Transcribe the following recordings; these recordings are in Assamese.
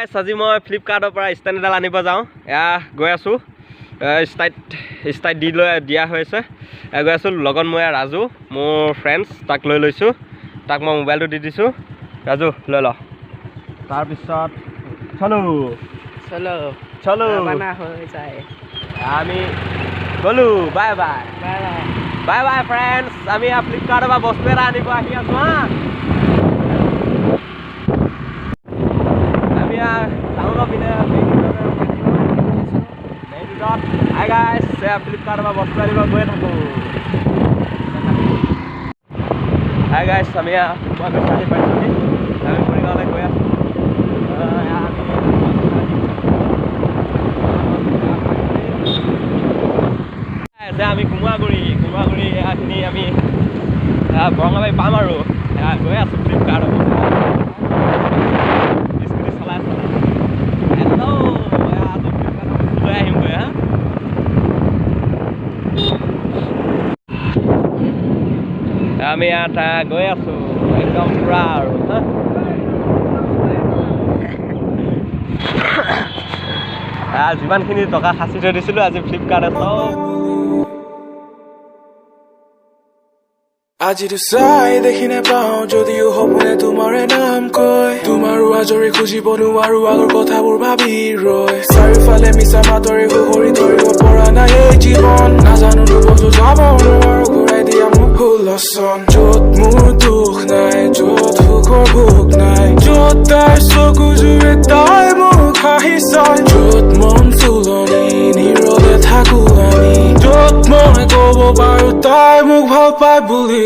গাইছ আজি মই ফ্লিপকাৰ্টৰ পৰা ষ্টেণ্ড এডাল আনিব যাওঁ এয়া গৈ আছোঁ ষ্টাইট দিয়া হৈছে গৈ আছোঁ লগত মই ৰাজু মোৰ ফ্ৰেণ্ডছ তাক লৈ লৈছোঁ তাক মই মোবাইলটো দি দিছোঁ ৰাজু লৈ ল তাৰপিছত চলো আমি গ'লোঁ বাই বাই ফ্ৰেণ্ডছ আমি ফ্লিপকাৰ্টৰ পৰা বস্তু এটা আনিব আহি আছোঁ হা টাউনৰ পিনে হাই গাইছ ফ্লিপকাৰ্টৰ পৰা বস্তু আনিব গৈ থাকোঁ হাই গাইছ আমি আহি পাইছোঁহি আমি মৰিগাঁৱলৈ গৈ আছোঁ আমি কোমোৰাগুৰি এয়াখিনি আমি বৰঙাবাৰী পাম আৰু গৈ আছোঁ ফ্লিপকাৰ্টৰ স্কুটি চলাই লৈ আহিমগৈ হা আমি ইয়াত গৈ আছোঁ একদম পুৰা আৰু হা যিমানখিনি টকা সাঁচি থৈ দিছিলোঁ আজি ফ্লিপকাৰ্টে চব আজিতো চাই দেখি নেপাওঁ যদিও সপোনে তোমাৰে নাম কয় তোমাৰো আজৰি খুজিব নোৱাৰো আগৰ কথাবোৰ ভাবি ৰয় চাৰিওফালে মিছা মাতৰে সুহৰি ধৰিব পৰা নাই এই জীৱন নাজানো দুবছৰ যাব নোৱাৰো ঘূৰাই দিয়া মোক ভুলচন য'ত মোৰ দুখ নাই য'ত সুখৰ ভোক নাই য'ত তাইৰ চকু জুৰে তাই মোক হাঁহি চাই য'ত মন ফুলনি নীৰৱে থাকো আমি য'ত মই ক'ব পাৰো তাই মোক ভাল পাই বুলি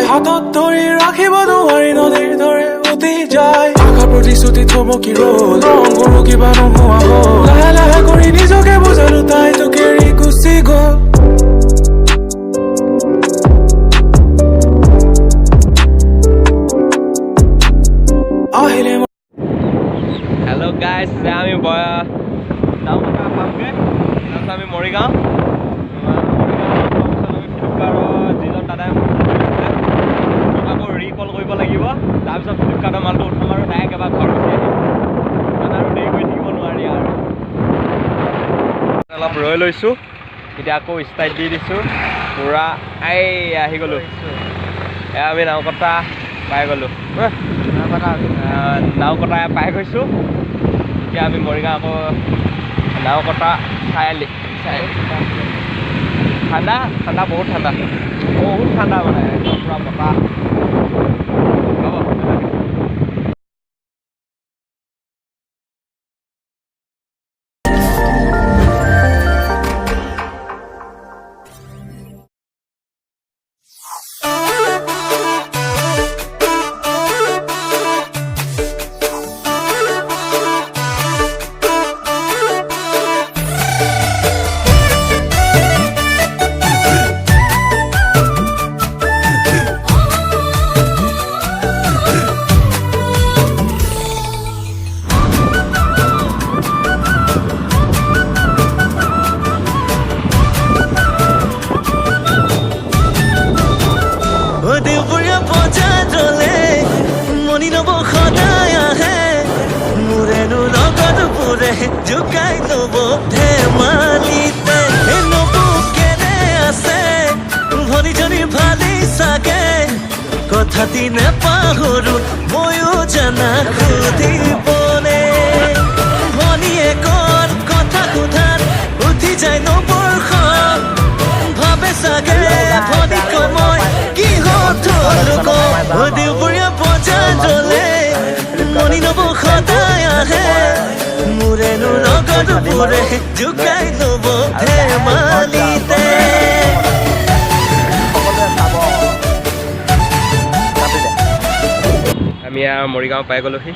হাতত ধৰি ৰাখিব নোৱাৰি নদীৰ দৰে উটি যায় আশা প্ৰতিশ্ৰুতি থমকি ৰ'ল ৰংবোৰো কিবা নোহোৱা হ'ল লাহে লাহে কৰি নিজকে বুজালো তাই তোক এৰি গুচি গ'ল আহিলে হেল্ল' গাইছ আমি নাওকটা পামগৈ তাৰপিছত আমি মৰিগাঁও ফ্লিপকাৰ্টৰ যিজন দাদাই আকৌ ৰিকল কৰিব লাগিব তাৰপিছত ফ্লিপকাৰ্টৰ মালটো উঠাম আৰু ডাইৰেক্ট এবাৰ ঘৰ গুচি আহিম আৰু দেৰি কৰি থাকিব নোৱাৰি আৰু অলপ ৰৈ লৈছোঁ এতিয়া আকৌ ষ্টাইট দি দিছোঁ পূৰা আহি গ'লোঁ এয়া আমি নাওকটা পাই গ'লোঁ নাওকটা পাই গৈছোঁ এতিয়া আমি মৰিগাঁও আকৌ নাওকটা চাৰিআলি ঠাণ্ডা বহুত ঠাণ্ডা মানে একদম পূৰা বতাহ জুকাই লব ধেমালিতে নবু কেনে আছে ভনীজনী ভালেই চাগে কথাটি নেপাহৰো ময়ো জানা সুধিবনে ভনীয়ে কত কথা সোধাত উঠি যায় নবৰখন ভাবে চাগে ভনীক মই কিহত দেওবৰীয়া বজাৰলে মনি নব সদায় আহে মোৰেনো লগত পুৰে জুকাই লব ধেমালিতে আমি মৰিগাঁও পাই গ'লোহি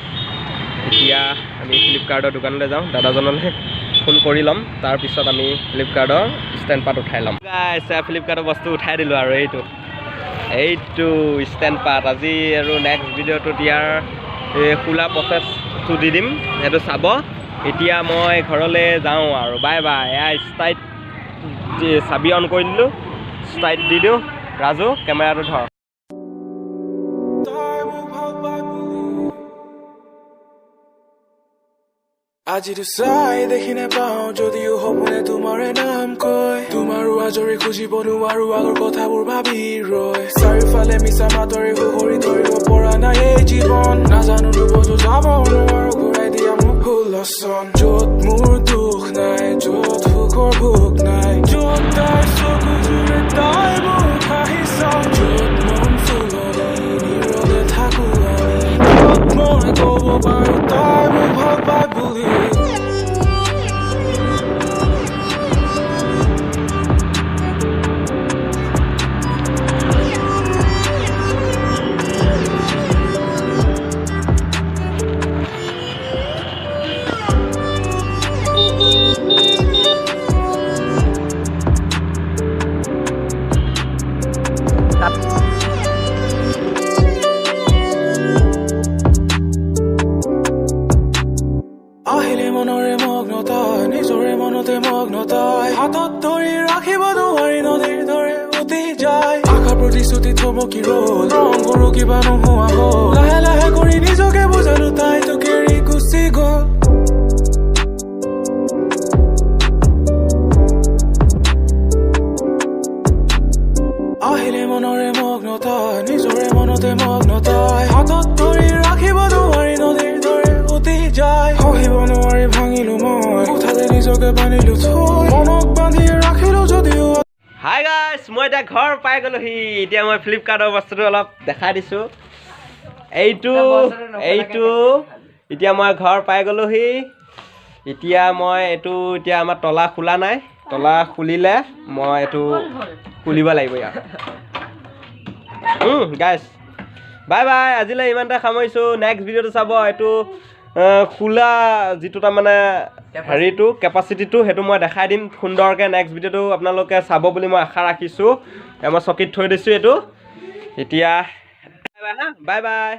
এতিয়া আমি ফ্লিপকাৰ্টৰ দোকানলৈ যাওঁ দাদাজনলৈ ফোন কৰি ল'ম তাৰপিছত আমি ফ্লিপকাৰ্টৰ ষ্টেণ্ড পাত উঠাই ল'ম গাইছ ফ্লিপকাৰ্টৰ বস্তু উঠাই দিলোঁ আৰু এইটো ষ্টেণ্ড পাত আজি আৰু নেক্সট ভিডিঅ'টোত ইয়াৰ খোলা প্ৰচেছটো দি দিম সেইটো চাব এতিয়া মই ঘৰলৈ যাওঁ আৰু বাই বাই এয়া ষ্টাইট চাবি অন কৰি দিলোঁ ষ্টাইট দি দিওঁ ৰাজু কেমেৰাটো ধৰ আজিতো চাই দেখি নেপাওঁ যদিও সপোনে তোমাৰে নাম কয় তোমাৰো আজৰি খুজিব নোৱাৰো আগৰ কথাবোৰ ভাবি ৰয় চাৰিওফালে মিছা মাতৰে সুহৰি ধৰিব পৰা নাই এই জীৱন নাজানো ডুবতো যাব নোৱাৰো ঘূৰাই দিয়া মোক হুলচন য'ত মোৰ দুখ নাই য'ত সুখৰ ভোক নাই য'ত তাই চকু জুৰে তাই মোক হাঁহি চাওঁ য'ত মন ফুলনি নীৰৱে থাকো আমি য'ত মই ক'ব পাৰো তাই মোক ভাল পাই বুলি আহিলে মনৰে মগ্নতাই নিজৰে মনতে মগ্নতাই হাতত ধৰি ৰাখিব নোৱাৰি নদীৰ দৰে উটি যায় আশা প্ৰতিশ্ৰুতি থমকি ৰ'ল ৰংবোৰো কিবা নোহোৱা হ'ল লাহে লাহে কৰি নিজকে বুজালো তাই তোক এৰি গুচি গ'ল আহিলে মনৰে মগ্নতাই নিজৰে মনতে মগ্নতাই হাতত ধৰি ৰাখিব নোৱাৰি নদীৰ দৰে উটি যায় সহিব নোৱাৰি ভাঙিলো মই কোঠাতে নিজকে বান্ধিলো থৈ মনক বান্ধি ৰাখিলো যদিও হাই গাইছ মই এতিয়া ঘৰ পাই গ'লোহি এতিয়া মই ফ্লিপকাৰ্টৰ বস্তুটো অলপ দেখাই দিছোঁ এইটো এতিয়া মই ঘৰ পাই গ'লোহি এতিয়া মই এতিয়া আমাৰ তলা খোলা নাই তলা খুলিলে মই এইটো খুলিব লাগিব ইয়াত গাইছ বাই বাই আজিলৈ ইমানতে সামৰিছোঁ নেক্সট ভিডিঅ'টো চাব এইটো খোলা যিটো তাৰমানে হেৰিটো কেপাচিটিটো সেইটো মই দেখাই দিম সুন্দৰকৈ নেক্সট ভিডিঅ'টো আপোনালোকে চাব বুলি মই আশা ৰাখিছোঁ মই চকীত থৈ দিছোঁ এইটো এতিয়া বাই বাই